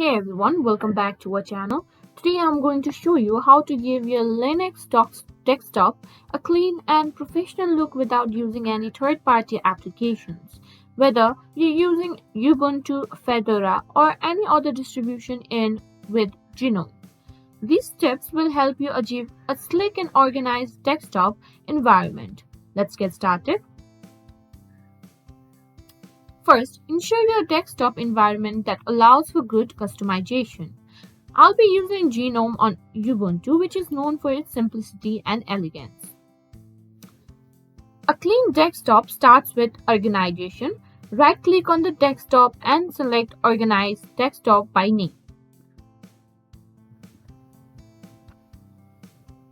Hey everyone, welcome back to our channel. Today I'm going to show you how to give your Linux desktop a clean and professional look without using any third-party applications. Whether you're using Ubuntu, Fedora, or any other distribution in with GNOME. These steps will help you achieve a slick and organized desktop environment. Let's get started. First, ensure your desktop environment that allows for good customization. I'll be using GNOME on Ubuntu, which is known for its simplicity and elegance. A clean desktop starts with organization. Right-click on the desktop and select Organize Desktop by name.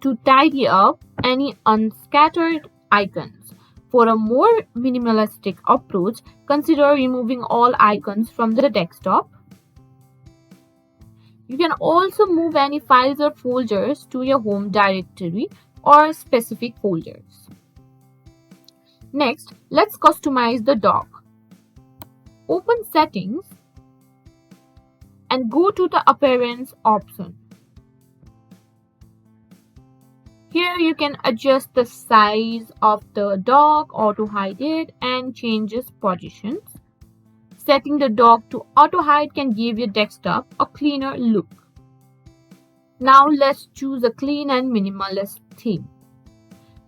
To tidy up any unscattered icons. For a more minimalistic approach, consider removing all icons from the desktop. You can also move any files or folders to your home directory or specific folders. Next, let's customize the dock. Open Settings and go to the Appearance option. Here you can adjust the size of the dock, auto hide it, and change its positions. Setting the dock to auto hide can give your desktop a cleaner look. Now let's choose a clean and minimalist theme.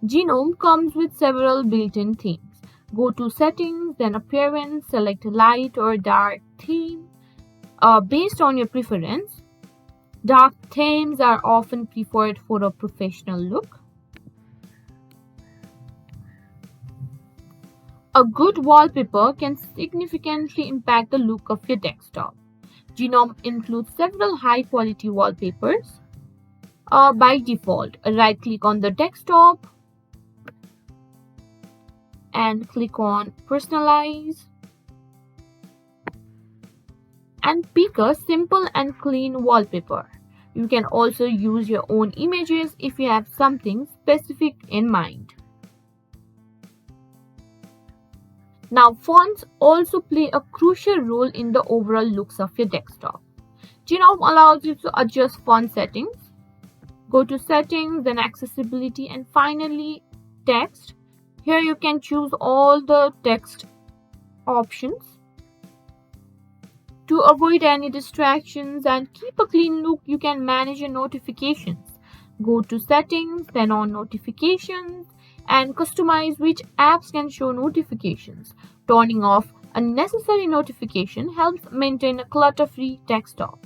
GNOME comes with several built-in themes. Go to Settings, then Appearance, select light or dark theme based on your preference. Dark themes are often preferred for a professional look. A good wallpaper can significantly impact the look of your desktop. GNOME includes several high-quality wallpapers. By default, right-click on the desktop and click on Personalize. And pick a simple and clean wallpaper. You can also use your own images if you have something specific in mind. Now, fonts also play a crucial role in the overall looks of your desktop. GNOME allows you to adjust font settings. Go to Settings, then Accessibility, and finally Text. Here you can choose all the text options. To avoid any distractions and keep a clean look, you can manage your notifications. Go to Settings, then on Notifications, and customize which apps can show notifications. Turning off unnecessary notification helps maintain a clutter-free desktop.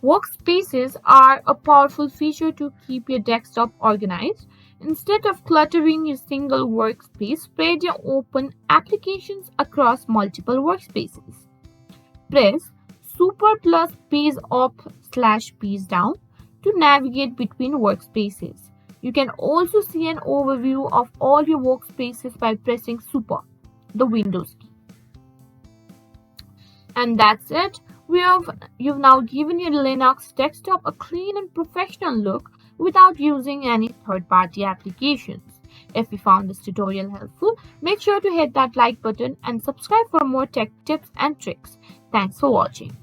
Workspaces are a powerful feature to keep your desktop organized. Instead of cluttering your single workspace, spread your open applications across multiple workspaces. Press Super plus Page Up/Page Down to navigate between workspaces. You can also see an overview of all your workspaces by pressing Super, the Windows key. And that's it. You've now given your Linux desktop a clean and professional look without using any third-party applications. If you found this tutorial helpful, make sure to hit that like button and subscribe for more tech tips and tricks. Thanks for watching.